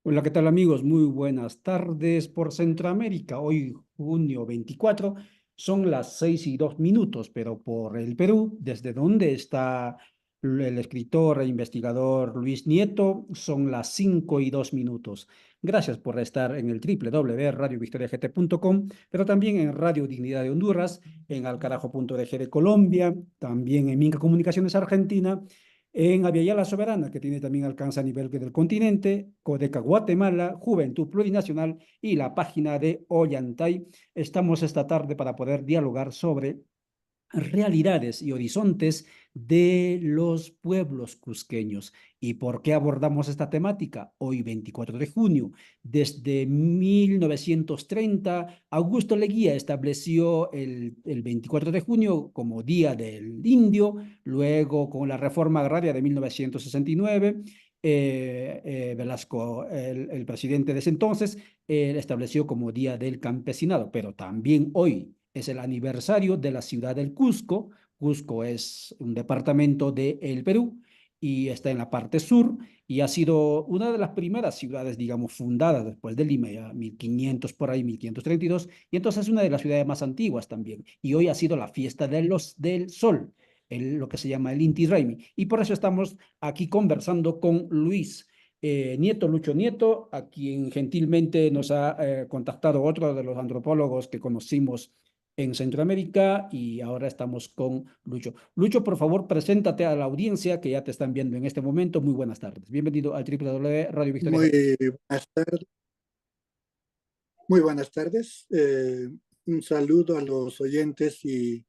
Hola, ¿qué tal amigos? Muy buenas tardes por Centroamérica. Hoy, junio 24, son las 6:02, pero por el Perú, desde donde está el escritor e investigador Luis Nieto, son las 5:02. Gracias por estar en el www.radiovictoriagt.com, pero también en Radio Dignidad de Honduras, en alcarajo.org de Colombia, también en Minca Comunicaciones Argentina, en Aviala Soberana, que tiene también alcance a nivel del continente, Codeca Guatemala, Juventud Plurinacional y la página de Ollantay. Estamos esta tarde para poder dialogar sobre realidades y horizontes de los pueblos cusqueños. ¿Y por qué abordamos esta temática? Hoy, 24 de junio, desde 1930, Augusto Leguía estableció el 24 de junio como Día del Indio, luego con la reforma agraria de 1969. Velasco, el presidente de ese entonces, estableció como Día del Campesinado, pero también hoy es el aniversario de la ciudad del Cusco. Cusco es un departamento del Perú y está en la parte sur y ha sido una de las primeras ciudades, digamos, fundadas después de Lima, ya 1500 por ahí, 1532, y entonces es una de las ciudades más antiguas también. Y hoy ha sido la fiesta del sol, lo que se llama el Inti Raymi. Y por eso estamos aquí conversando con Luis. Nieto, Lucho Nieto, a quien gentilmente nos ha contactado otro de los antropólogos que conocimos en Centroamérica, y ahora estamos con Lucho. Lucho, por favor, preséntate a la audiencia que ya te están viendo en este momento. Muy buenas tardes. Bienvenido al www Radio Victoria. Muy buenas tardes. Muy buenas tardes. Un saludo a los oyentes y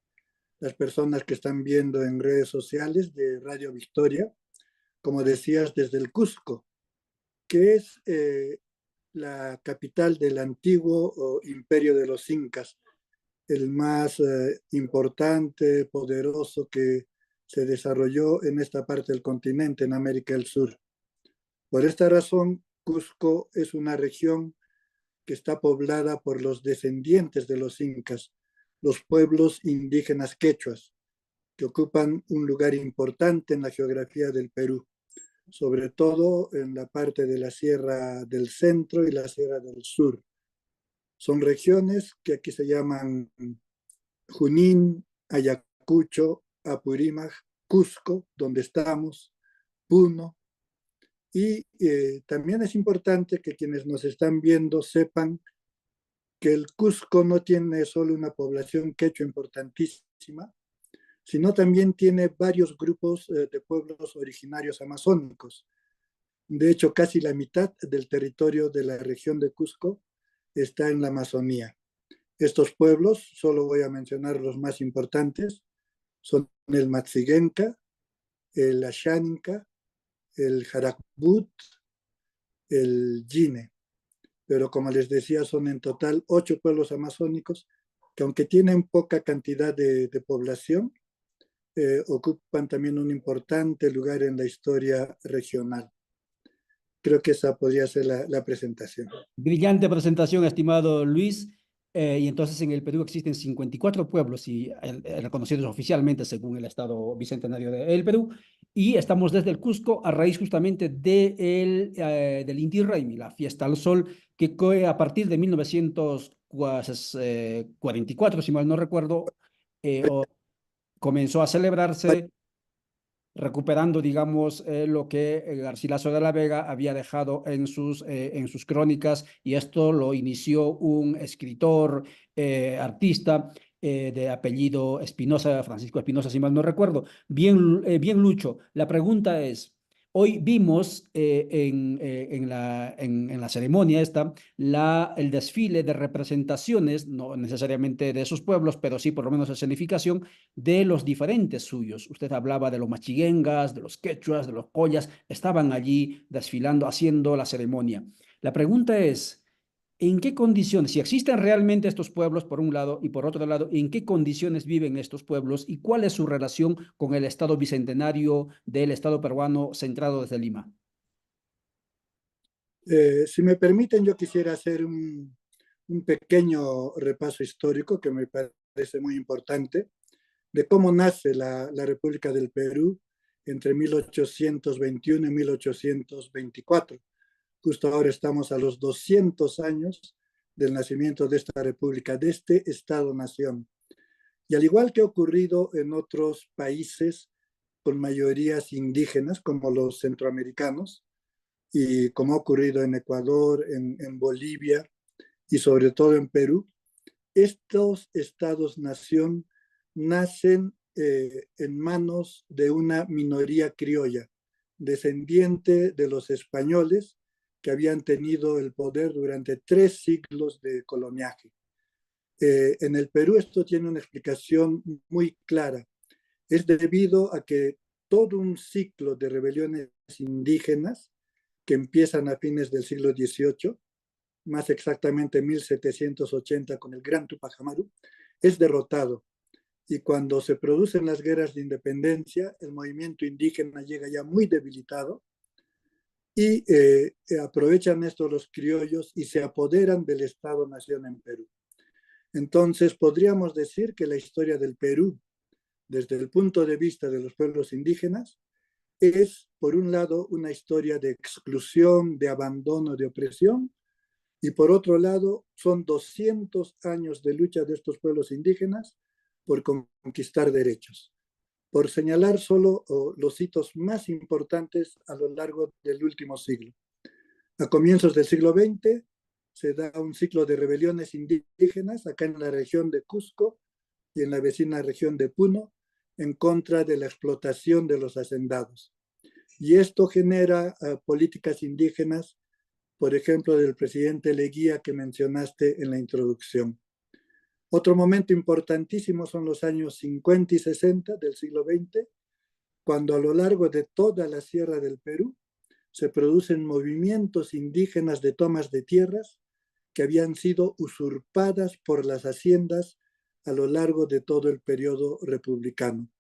las personas que están viendo en redes sociales de Radio Victoria, como decías, desde el Cusco, que es la capital del antiguo imperio de los Incas, el más importante, poderoso que se desarrolló en esta parte del continente, en América del Sur. Por esta razón, Cusco es una región que está poblada por los descendientes de los incas, los pueblos indígenas quechuas, que ocupan un lugar importante en la geografía del Perú, sobre todo en la parte de la Sierra del Centro y la Sierra del Sur. Son regiones que aquí se llaman Junín, Ayacucho, Apurímac, Cusco, donde estamos, Puno. Y también es importante que quienes nos están viendo sepan que el Cusco no tiene solo una población quechua importantísima, sino también tiene varios grupos de pueblos originarios amazónicos. De hecho, casi la mitad del territorio de la región de Cusco está en la Amazonía. Estos pueblos, solo voy a mencionar los más importantes, son el Matziguenca, el Ashaninka, el Jarakbut, el Yine. Pero como les decía, son en total 8 pueblos amazónicos que aunque tienen poca cantidad de población, ocupan también un importante lugar en la historia regional. Creo que esa podría ser la presentación. Brillante presentación, estimado Luis. Y entonces en el Perú existen 54 pueblos y reconocidos oficialmente según el Estado Bicentenario del Perú. Y estamos desde el Cusco a raíz justamente del Inti Raymi, la fiesta al sol, que a partir de 1944, si mal no recuerdo, comenzó a celebrarse recuperando, digamos, lo que Garcilaso de la Vega había dejado en sus crónicas, y esto lo inició un escritor, artista, de apellido Espinosa, Francisco Espinosa, si mal no recuerdo. Bien, bien, Lucho, la pregunta es, hoy vimos en la ceremonia esta el desfile de representaciones, no necesariamente de esos pueblos, pero sí por lo menos la escenificación de los diferentes suyos. Usted hablaba de los machiguengas, de los quechuas, de los collas, estaban allí desfilando, haciendo la ceremonia. La pregunta es, ¿en qué condiciones, si existen realmente estos pueblos por un lado y por otro lado, en qué condiciones viven estos pueblos y cuál es su relación con el Estado bicentenario del Estado peruano centrado desde Lima? Si me permiten, yo quisiera hacer un pequeño repaso histórico que me parece muy importante de cómo nace la República del Perú entre 1821 y 1824. Justo ahora estamos a los 200 años del nacimiento de esta república, de este Estado-nación. Y al igual que ha ocurrido en otros países con mayorías indígenas, como los centroamericanos, y como ha ocurrido en Ecuador, en Bolivia y sobre todo en Perú, estos estados-nación nacen en manos de una minoría criolla, descendiente de los españoles que habían tenido el poder durante 3 siglos de coloniaje. En el Perú esto tiene una explicación muy clara. Es debido a que todo un ciclo de rebeliones indígenas que empiezan a fines del siglo XVIII, más exactamente 1780 con el Gran Tupac Amaru, es derrotado. Y cuando se producen las guerras de independencia, el movimiento indígena llega ya muy debilitado y aprovechan esto los criollos y se apoderan del Estado-nación en Perú. Entonces, podríamos decir que la historia del Perú, desde el punto de vista de los pueblos indígenas, es, por un lado, una historia de exclusión, de abandono, de opresión, y por otro lado, son 200 años de lucha de estos pueblos indígenas por conquistar derechos. Por señalar solo los hitos más importantes a lo largo del último siglo. A comienzos del siglo XX se da un ciclo de rebeliones indígenas acá en la región de Cusco y en la vecina región de Puno en contra de la explotación de los hacendados. Y esto genera políticas indígenas, por ejemplo, del presidente Leguía que mencionaste en la introducción. Otro momento importantísimo son los años 50 y 60 del siglo XX, cuando a lo largo de toda la sierra del Perú se producen movimientos indígenas de tomas de tierras que habían sido usurpadas por las haciendas a lo largo de todo el periodo republicano.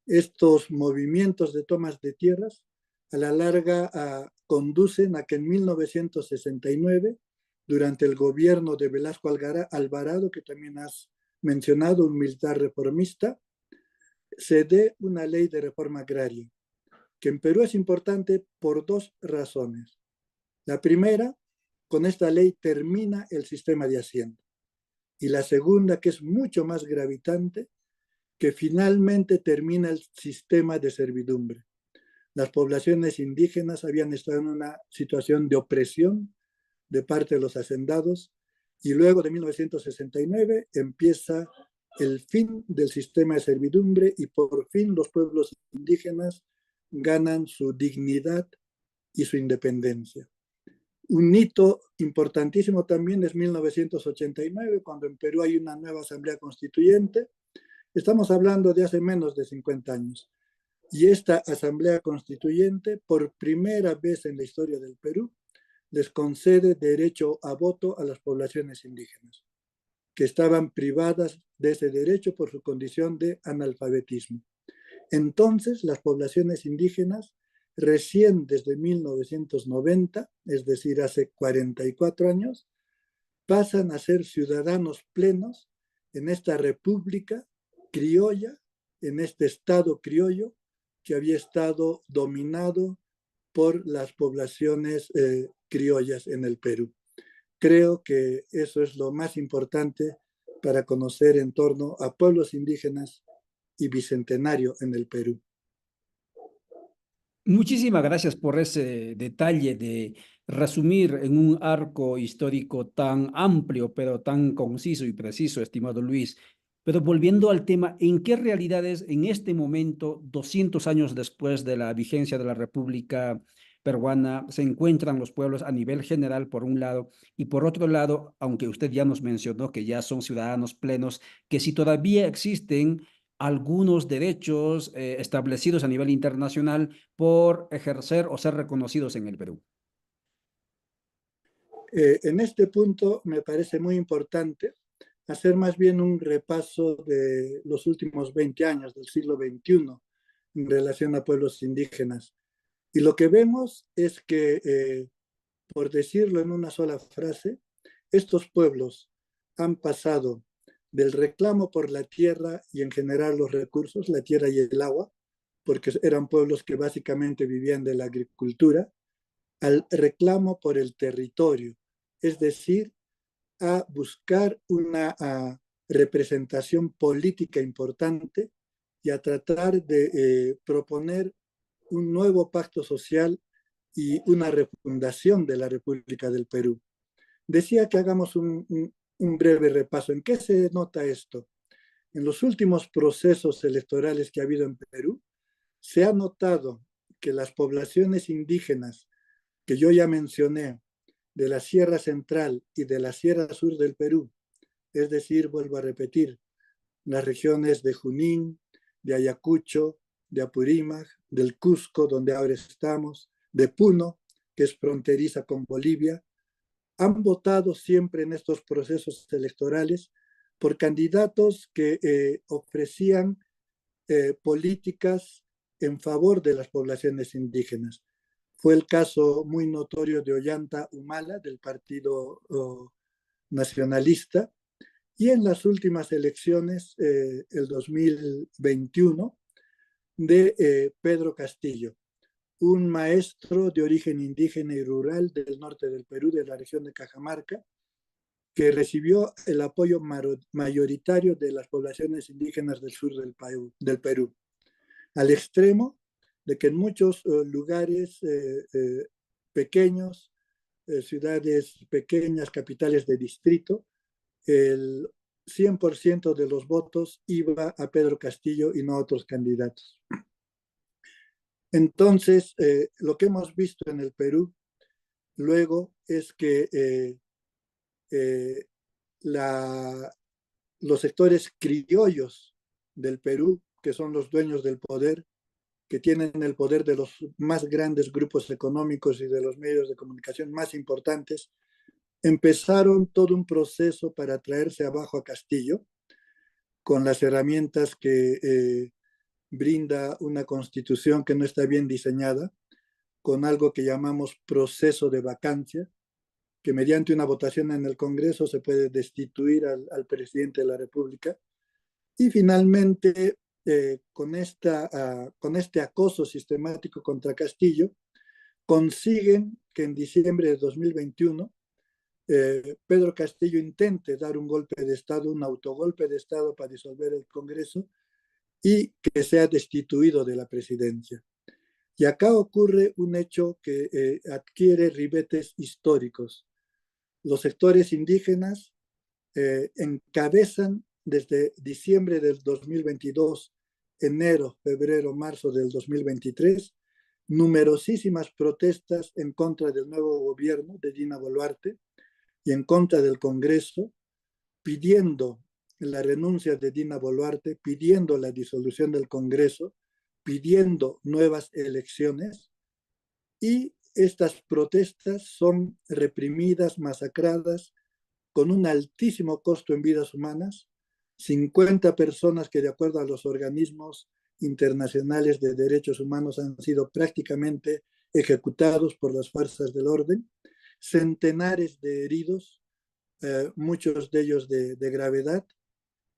Estos movimientos de tomas de tierras a la larga conducen a que en 1969, durante el gobierno de Velasco Alvarado, que también has mencionado, un militar reformista, se dé una ley de reforma agraria, que en Perú es importante por 2 razones. La primera, con esta ley termina el sistema de hacienda. Y la segunda, que es mucho más gravitante, que finalmente termina el sistema de servidumbre. Las poblaciones indígenas habían estado en una situación de opresión de parte de los hacendados y luego de 1969 empieza el fin del sistema de servidumbre y por fin los pueblos indígenas ganan su dignidad y su independencia. Un hito importantísimo también es 1989, cuando en Perú hay una nueva asamblea constituyente. Estamos hablando de hace menos de 50 años. Y esta asamblea constituyente, por primera vez en la historia del Perú, les concede derecho a voto a las poblaciones indígenas, que estaban privadas de ese derecho por su condición de analfabetismo. Entonces, las poblaciones indígenas, recién desde 1990, es decir, hace 44 años, pasan a ser ciudadanos plenos en esta república criolla, en este estado criollo que había estado dominado por las poblaciones criollas en el Perú. Creo que eso es lo más importante para conocer en torno a pueblos indígenas y bicentenario en el Perú. Muchísimas gracias por ese detalle de resumir en un arco histórico tan amplio, pero tan conciso y preciso, estimado Luis. Pero volviendo al tema, ¿en qué realidades en este momento, 200 años después de la vigencia de la República Peruana, se encuentran los pueblos a nivel general, por un lado, y por otro lado, aunque usted ya nos mencionó que ya son ciudadanos plenos, que si todavía existen algunos derechos establecidos a nivel internacional por ejercer o ser reconocidos en el Perú? En este punto me parece muy importante hacer más bien un repaso de los últimos 20 años del siglo XXI en relación a pueblos indígenas. Y lo que vemos es que, por decirlo en una sola frase, estos pueblos han pasado del reclamo por la tierra y en general los recursos, la tierra y el agua, porque eran pueblos que básicamente vivían de la agricultura, al reclamo por el territorio, es decir, a buscar una representación política importante y a tratar de proponer un nuevo pacto social y una refundación de la República del Perú. Decía que hagamos un breve repaso. ¿En qué se nota esto? En los últimos procesos electorales que ha habido en Perú, se ha notado que las poblaciones indígenas que yo ya mencioné, de la Sierra Central y de la Sierra Sur del Perú, es decir, vuelvo a repetir, las regiones de Junín, de Ayacucho, de Apurímac, del Cusco, donde ahora estamos, de Puno, que es fronteriza con Bolivia, han votado siempre en estos procesos electorales por candidatos que ofrecían políticas en favor de las poblaciones indígenas. Fue el caso muy notorio de Ollanta Humala, del Partido Nacionalista, y en las últimas elecciones, el 2021, de Pedro Castillo, un maestro de origen indígena y rural del norte del Perú, de la región de Cajamarca, que recibió el apoyo mayoritario de las poblaciones indígenas del sur del Perú, al extremo de que en muchos lugares pequeños, ciudades pequeñas, capitales de distrito, el 100% de los votos iba a Pedro Castillo y no a otros candidatos. Entonces, lo que hemos visto en el Perú luego es que los sectores criollos del Perú, que son los dueños del poder, que tienen el poder de los más grandes grupos económicos y de los medios de comunicación más importantes, empezaron todo un proceso para traerse abajo a Castillo con las herramientas que brinda una constitución que no está bien diseñada, con algo que llamamos proceso de vacancia, que mediante una votación en el Congreso se puede destituir al presidente de la República. Y finalmente, con este acoso sistemático contra Castillo, consiguen que en diciembre de 2021 Pedro Castillo intente dar un golpe de Estado, un autogolpe de Estado para disolver el Congreso y que sea destituido de la presidencia. Y acá ocurre un hecho que adquiere ribetes históricos. Los sectores indígenas encabezan desde diciembre del 2022, enero, febrero, marzo del 2023, numerosísimas protestas en contra del nuevo gobierno de Dina Boluarte y en contra del Congreso, pidiendo la renuncia de Dina Boluarte, pidiendo la disolución del Congreso, pidiendo nuevas elecciones, y estas protestas son reprimidas, masacradas, con un altísimo costo en vidas humanas, 50 personas que de acuerdo a los organismos internacionales de derechos humanos han sido prácticamente ejecutados por las fuerzas del orden, centenares de heridos, muchos de ellos de gravedad,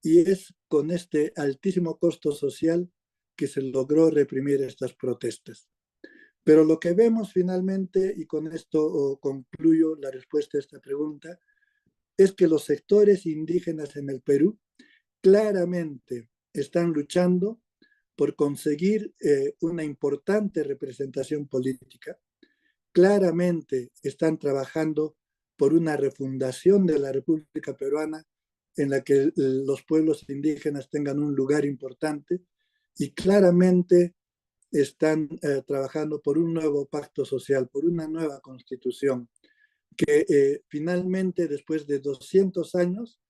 y es con este altísimo costo social que se logró reprimir estas protestas. Pero lo que vemos finalmente, y con esto concluyo la respuesta a esta pregunta, es que los sectores indígenas en el Perú claramente están luchando por conseguir una importante representación política, claramente están trabajando por una refundación de la República Peruana en la que los pueblos indígenas tengan un lugar importante, y claramente están trabajando por un nuevo pacto social, por una nueva constitución, que finalmente, después de 200 años,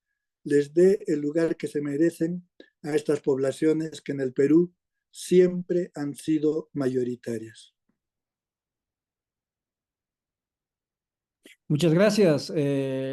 les dé el lugar que se merecen a estas poblaciones que en el Perú siempre han sido mayoritarias. Muchas gracias,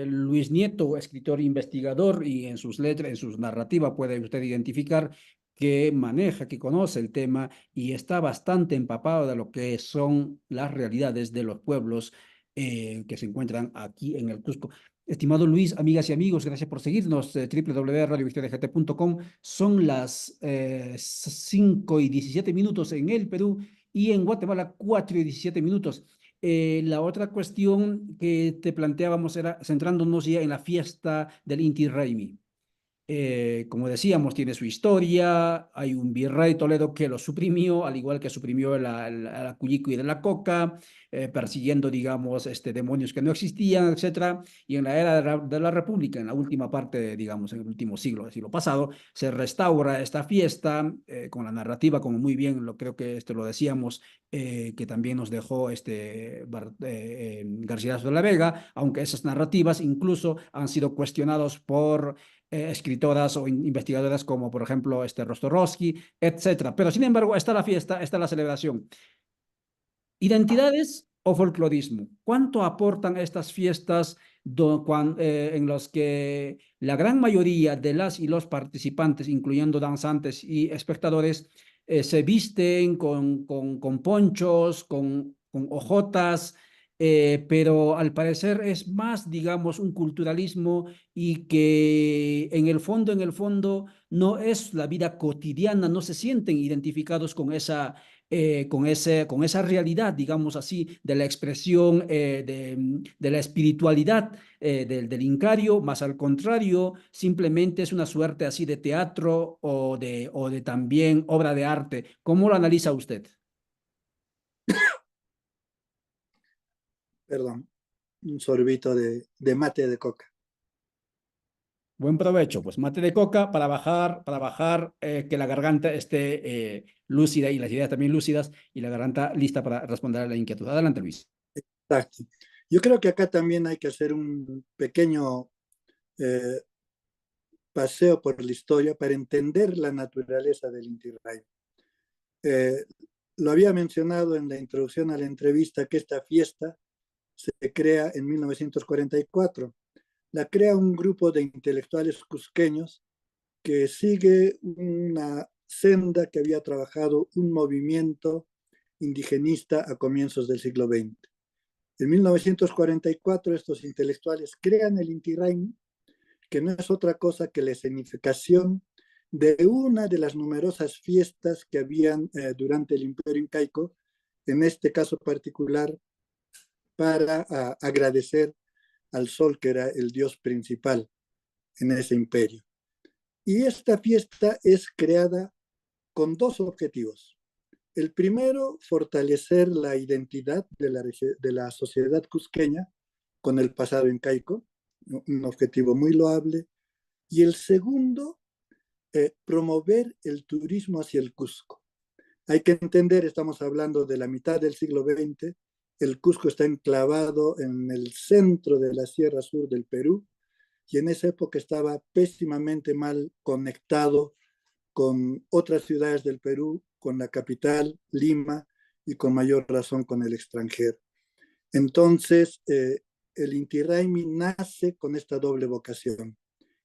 Luis Nieto, escritor e investigador, y en sus letras, en sus narrativas puede usted identificar que maneja, que conoce el tema y está bastante empapado de lo que son las realidades de los pueblos que se encuentran aquí en el Cusco. Estimado Luis, amigas y amigos, gracias por seguirnos. www.radiovictoriagt.com. Son las 5:17 en el Perú y en Guatemala 4:17. La otra cuestión que te planteábamos era centrándonos ya en la fiesta del Inti Raymi. Como decíamos, tiene su historia. Hay un virrey Toledo que lo suprimió, al igual que suprimió la Cuyico y de la Coca, persiguiendo, digamos, demonios que no existían, etcétera. Y en la era de la República, en la última parte, digamos, en el último siglo, el siglo pasado, se restaura esta fiesta con la narrativa, como muy bien creo que lo decíamos, que también nos dejó Garcilaso de la Vega, aunque esas narrativas incluso han sido cuestionados por escritoras o investigadoras como, por ejemplo, Rostorowski, etcétera. Pero, sin embargo, está la fiesta, está la celebración. ¿Identidades o folclorismo? ¿Cuánto aportan estas fiestas en los que la gran mayoría de las y los participantes, incluyendo danzantes y espectadores, se visten con ponchos, con hojotas, pero al parecer es más, digamos, un culturalismo y que en el fondo, no es la vida cotidiana, no se sienten identificados con esa realidad, digamos así, de la expresión de la espiritualidad del Incario, más al contrario, simplemente es una suerte así de teatro o de también obra de arte. ¿Cómo lo analiza usted? Perdón, un sorbito de mate de coca. Buen provecho, pues mate de coca para bajar, que la garganta esté lúcida y las ideas también lúcidas y la garganta lista para responder a la inquietud. Adelante, Luis. Exacto. Yo creo que acá también hay que hacer un pequeño eh, paseo por la historia para entender la naturaleza del Inti Raymi. Eh, lo había mencionado en la introducción a la entrevista que esta fiesta se crea en 1944. La crea un grupo de intelectuales cusqueños que sigue una senda que había trabajado un movimiento indigenista a comienzos del siglo XX. En 1944 estos intelectuales crean el Inti Raymi, que no es otra cosa que la escenificación de una de las numerosas fiestas que habían durante el Imperio Incaico, en este caso particular para agradecer al sol que era el dios principal en ese imperio. Y esta fiesta es creada con dos objetivos. El primero, fortalecer la identidad de la sociedad cusqueña con el pasado incaico, un objetivo muy loable. Y el segundo, promover el turismo hacia el Cusco. Hay que entender, estamos hablando de la mitad del siglo XX, el Cusco está enclavado en el centro de la Sierra Sur del Perú y en esa época estaba pésimamente mal conectado con otras ciudades del Perú, con la capital, Lima, y con mayor razón con el extranjero. Entonces, el Inti Raymi nace con esta doble vocación,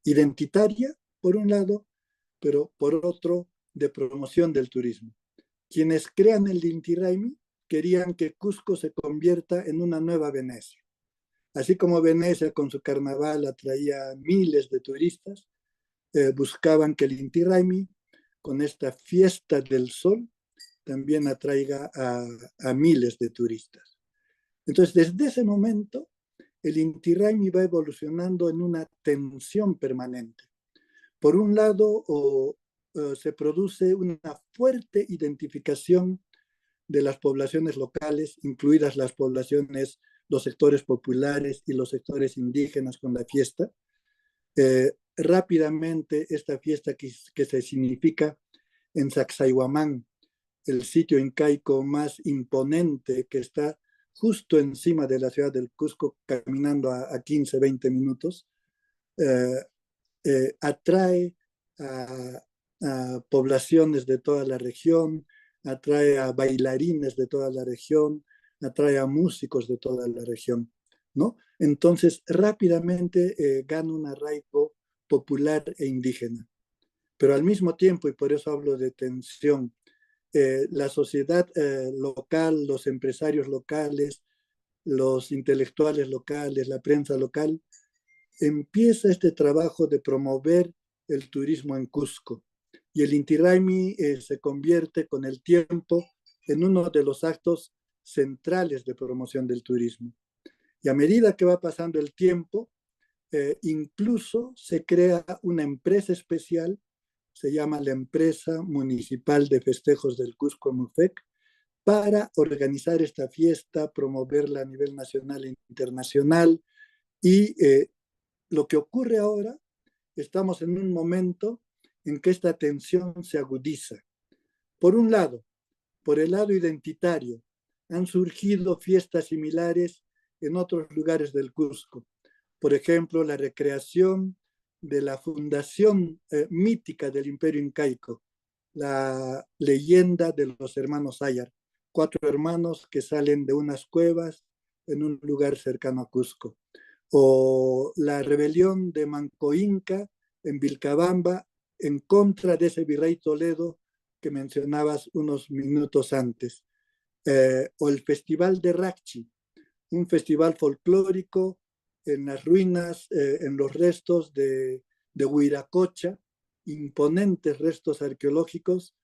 identitaria, por un lado, pero por otro, de promoción del turismo. Quienes crean el Inti Raymi querían que Cusco se convierta en una nueva Venecia. Así como Venecia con su carnaval atraía miles de turistas, buscaban que el Inti Raymi, con esta fiesta del sol, también atraiga a miles de turistas. Entonces, desde ese momento, el Inti Raymi va evolucionando en una tensión permanente. Por un lado, se produce una fuerte identificación de las poblaciones locales, incluidas las poblaciones, los sectores populares y los sectores indígenas con la fiesta. Rápidamente, esta fiesta que se significa en Sacsayhuamán, el sitio incaico más imponente que está justo encima de la ciudad del Cusco, caminando a 15, 20 minutos, atrae a poblaciones de toda la región, atrae a bailarines de toda la región, atrae a músicos de toda la región, ¿no? Entonces, rápidamente gana un arraigo popular e indígena. Pero al mismo tiempo, y por eso hablo de tensión, la sociedad local, los empresarios locales, los intelectuales locales, la prensa local, empieza este trabajo de promover el turismo en Cusco. Y el Inti Raymi se convierte con el tiempo en uno de los actos centrales de promoción del turismo. Y a medida que va pasando el tiempo, incluso se crea una empresa especial, se llama la Empresa Municipal de Festejos del Cusco, MUFEC, para organizar esta fiesta, promoverla a nivel nacional e internacional. Y lo que ocurre ahora, estamos en un momento en que esta tensión se agudiza. Por un lado, por el lado identitario, han surgido fiestas similares en otros lugares del Cusco. Por ejemplo, la recreación de la fundación mítica del Imperio Incaico, la leyenda de los hermanos Ayar, 4 hermanos que salen de unas cuevas en un lugar cercano a Cusco. O la rebelión de Manco Inca en Vilcabamba en contra de ese virrey Toledo que mencionabas unos minutos antes. O el Festival de Rachi, un festival folclórico en las ruinas, en los restos de Huiracocha, imponentes restos arqueológicos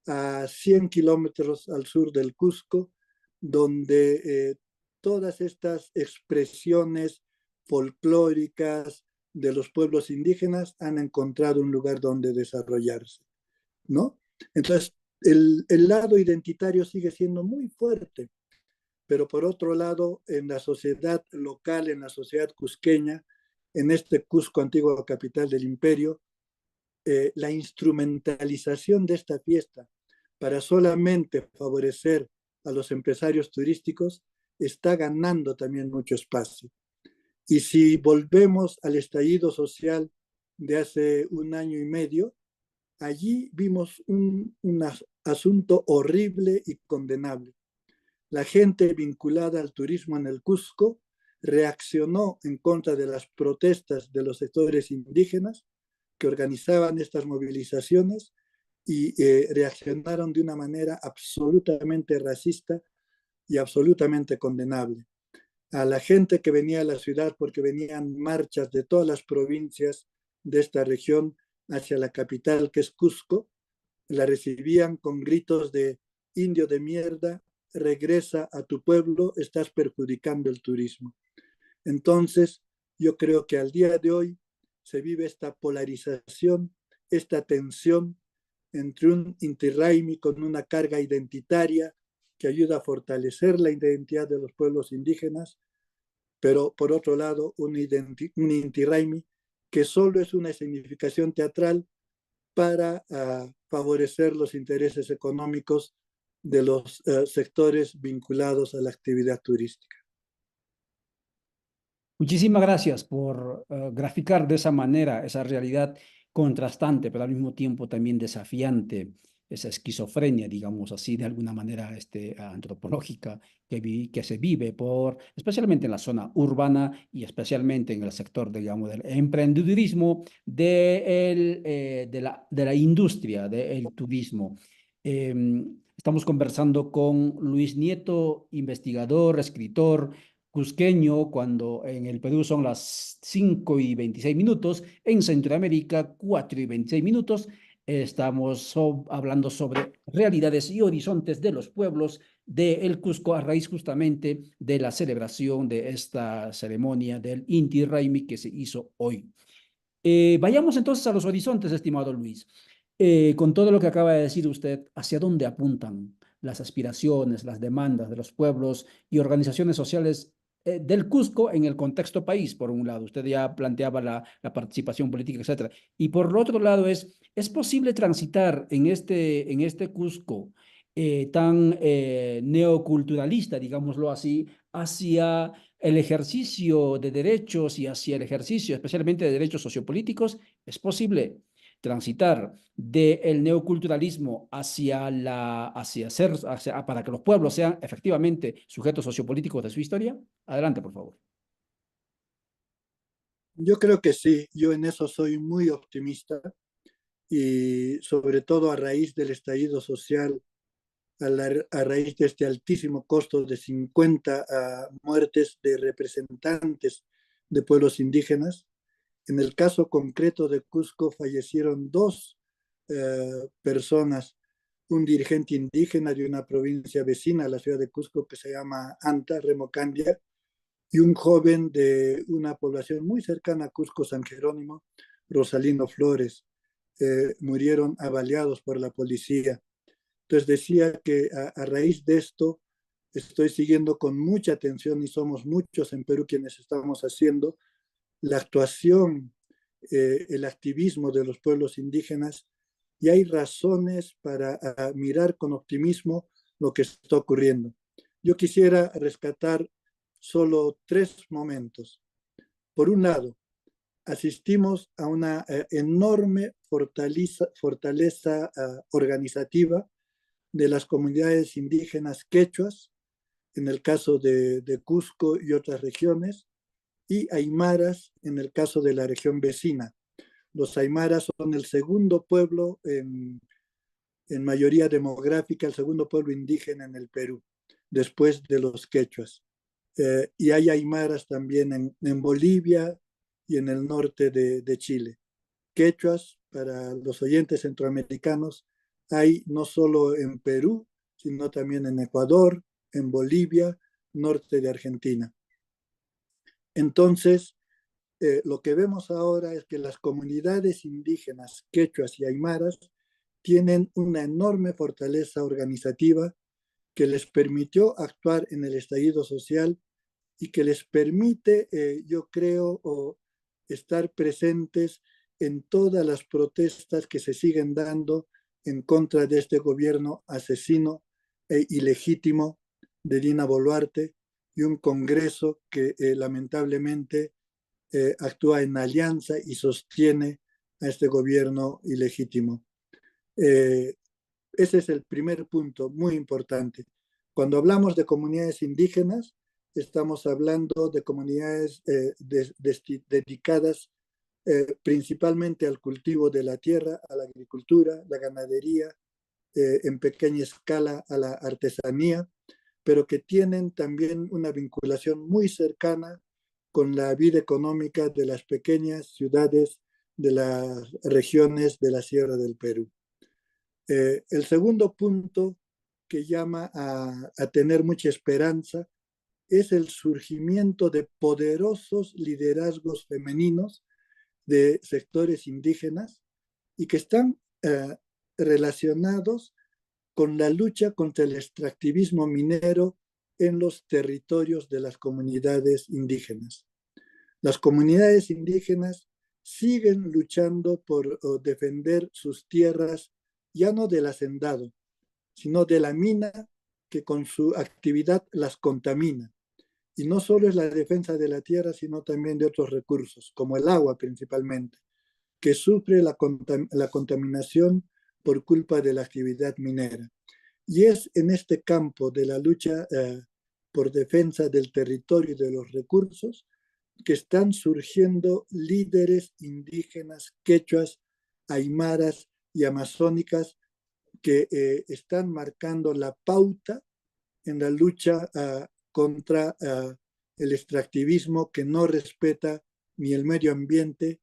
a 100 kilómetros al sur del Cusco, donde todas estas expresiones folclóricas de los pueblos indígenas han encontrado un lugar donde desarrollarse, ¿no? Entonces, el lado identitario sigue siendo muy fuerte, pero por otro lado, en la sociedad local, en la sociedad cusqueña, en este Cusco, antigua capital del imperio, la instrumentalización de esta fiesta para solamente favorecer a los empresarios turísticos está ganando también mucho espacio. Y si volvemos al estallido social de hace 1 año y medio, allí vimos un asunto horrible y condenable. La gente vinculada al turismo en el Cusco reaccionó en contra de las protestas de los sectores indígenas que organizaban estas movilizaciones y reaccionaron de una manera absolutamente racista y absolutamente condenable. A la gente que venía a la ciudad, porque venían marchas de todas las provincias de esta región hacia la capital, que es Cusco, la recibían con gritos de indio de mierda, regresa a tu pueblo, estás perjudicando el turismo. Entonces, yo creo que al día de hoy se vive esta polarización, esta tensión entre un Inti Raymi con una carga identitaria que ayuda a fortalecer la identidad de los pueblos indígenas, pero por otro lado un Inti Raymi que solo es una significación teatral para favorecer los intereses económicos de los sectores vinculados a la actividad turística. Muchísimas gracias por graficar de esa manera esa realidad contrastante, pero al mismo tiempo también desafiante, esa esquizofrenia, digamos así, de alguna manera antropológica que se vive especialmente en la zona urbana y especialmente en el sector, digamos, del emprendedurismo, de la industria del turismo. Estamos conversando con Luis Nieto, investigador, escritor cusqueño, cuando en el Perú son las 5:26, en Centroamérica 4:26. Estamos hablando sobre realidades y horizontes de los pueblos del Cusco a raíz justamente de la celebración de esta ceremonia del Inti Raymi que se hizo hoy. Vayamos entonces a los horizontes, estimado Luis. Con todo lo que acaba de decir usted, ¿hacia dónde apuntan las aspiraciones, las demandas de los pueblos y organizaciones sociales del Cusco en el contexto país? Por un lado, usted ya planteaba la participación política, etcétera. Y por el otro lado, ¿es posible transitar en este Cusco tan neoculturalista, digámoslo así, hacia el ejercicio de derechos y hacia el ejercicio especialmente de derechos sociopolíticos? ¿Es posible transitar del neoculturalismo para que los pueblos sean efectivamente sujetos sociopolíticos de su historia? Adelante, por favor. Yo creo que sí, yo en eso soy muy optimista y sobre todo a raíz del estallido social, a raíz de este altísimo costo de 50 muertes de representantes de pueblos indígenas. En el caso concreto de Cusco fallecieron 2 personas un dirigente indígena de una provincia vecina a la ciudad de Cusco que se llama Anta Remo Candia, y un joven de una población muy cercana a Cusco, San Jerónimo, Rosalino Flores, murieron avaliados por la policía. Entonces decía que a raíz de esto estoy siguiendo con mucha atención, y somos muchos en Perú quienes estamos haciendo la actuación, el activismo de los pueblos indígenas, y hay razones para mirar con optimismo lo que está ocurriendo. Yo quisiera rescatar solo 3 momentos. Por un lado, asistimos a una enorme fortaleza organizativa de las comunidades indígenas quechuas, en el caso de Cusco y otras regiones, y aymaras en el caso de la región vecina. Los aymaras son el segundo pueblo en mayoría demográfica, el segundo pueblo indígena en el Perú, después de los quechuas. Y hay aymaras también en Bolivia y en el norte de Chile. Quechuas, para los oyentes centroamericanos, hay no solo en Perú, sino también en Ecuador, en Bolivia, norte de Argentina. Entonces, lo que vemos ahora es que las comunidades indígenas, quechuas y aymaras, tienen una enorme fortaleza organizativa que les permitió actuar en el estallido social y que les permite, yo creo, estar presentes en todas las protestas que se siguen dando en contra de este gobierno asesino e ilegítimo de Dina Boluarte, y un Congreso que lamentablemente actúa en alianza y sostiene a este gobierno ilegítimo. Eh, Ese es el primer punto muy importante. Cuando hablamos de comunidades indígenas, estamos hablando de comunidades dedicadas principalmente al cultivo de la tierra, a la agricultura, la ganadería, en pequeña escala a la artesanía, pero que tienen también una vinculación muy cercana con la vida económica de las pequeñas ciudades de las regiones de la Sierra del Perú. El segundo punto que llama a tener mucha esperanza es el surgimiento de poderosos liderazgos femeninos de sectores indígenas y que están relacionados con la lucha contra el extractivismo minero en los territorios de las comunidades indígenas. Las comunidades indígenas siguen luchando por defender sus tierras, ya no del hacendado, sino de la mina que con su actividad las contamina. Y no solo es la defensa de la tierra, sino también de otros recursos, como el agua principalmente, que sufre la contaminación por culpa de la actividad minera. Y es en este campo de la lucha por defensa del territorio y de los recursos que están surgiendo líderes indígenas, quechuas, aymaras y amazónicas que están marcando la pauta en la lucha contra el extractivismo que no respeta ni el medio ambiente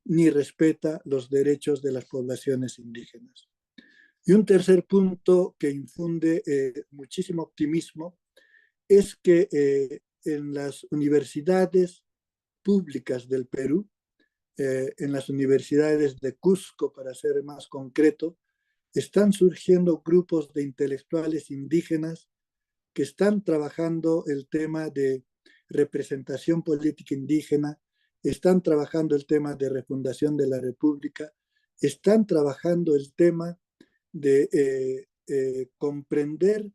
ni respeta los derechos de las poblaciones indígenas. Y un tercer punto que infunde muchísimo optimismo es que en las universidades públicas del Perú, en las universidades de Cusco, para ser más concreto, están surgiendo grupos de intelectuales indígenas que están trabajando el tema de representación política indígena, están trabajando el tema de refundación de la República, están trabajando el tema de comprender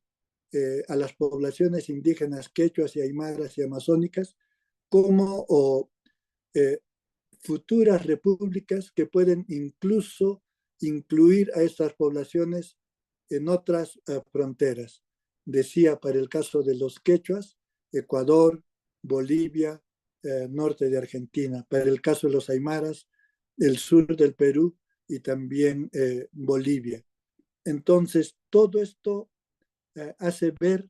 a las poblaciones indígenas quechuas y aymaras y amazónicas como futuras repúblicas que pueden incluso incluir a estas poblaciones en otras fronteras. Decía, para el caso de los quechuas, Ecuador, Bolivia, norte de Argentina. Para el caso de los aymaras, el sur del Perú y también Bolivia. Entonces, todo esto hace ver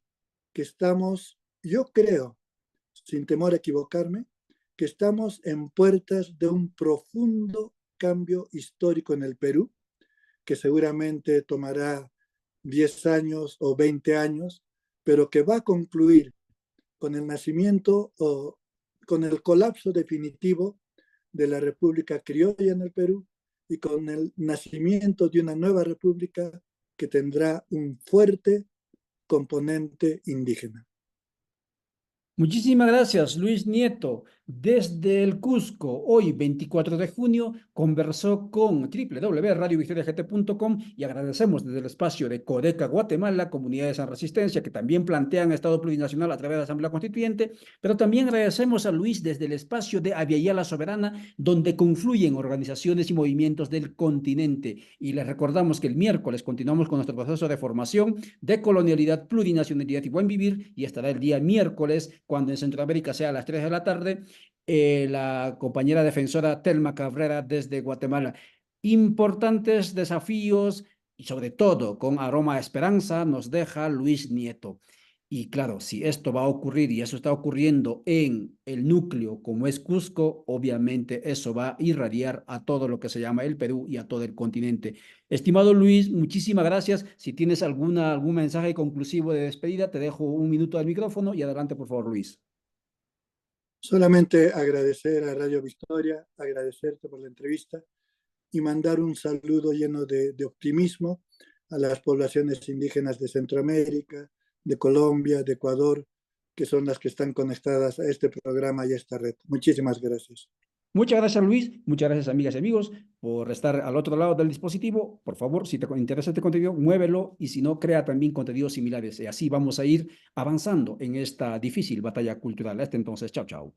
que estamos, yo creo, sin temor a equivocarme, que estamos en puertas de un profundo cambio histórico en el Perú, que seguramente tomará 10 años o 20 años, pero que va a concluir con el nacimiento o con el colapso definitivo de la República Criolla en el Perú y con el nacimiento de una nueva república que tendrá un fuerte componente indígena. Muchísimas gracias, Luis Nieto. Desde el Cusco, hoy 24 de junio, conversó con www.radiovictoriagt.com y agradecemos desde el espacio de Codeca Guatemala, Comunidades en Resistencia, que también plantean Estado plurinacional a través de la Asamblea Constituyente, pero también agradecemos a Luis desde el espacio de Aviala Soberana, donde confluyen organizaciones y movimientos del continente. Y les recordamos que el miércoles continuamos con nuestro proceso de formación de colonialidad, plurinacionalidad y buen vivir, y estará el día miércoles, cuando en Centroamérica sea a las 3 de la tarde, la compañera defensora Telma Cabrera desde Guatemala. Importantes desafíos y sobre todo con aroma a esperanza nos deja Luis Nieto. Y claro, si esto va a ocurrir y eso está ocurriendo en el núcleo como es Cusco, obviamente eso va a irradiar a todo lo que se llama el Perú y a todo el continente. Estimado Luis, muchísimas gracias. Si tienes algún mensaje conclusivo de despedida, te dejo un minuto al micrófono y adelante, por favor, Luis. Solamente agradecer a Radio Victoria, agradecerte por la entrevista y mandar un saludo lleno de optimismo a las poblaciones indígenas de Centroamérica, de Colombia, de Ecuador, que son las que están conectadas a este programa y a esta red. Muchísimas gracias. Muchas gracias, Luis. Muchas gracias, amigas y amigos, por estar al otro lado del dispositivo. Por favor, si te interesa este contenido, muévelo y si no, crea también contenidos similares. Y así vamos a ir avanzando en esta difícil batalla cultural. Hasta entonces, chao, chao.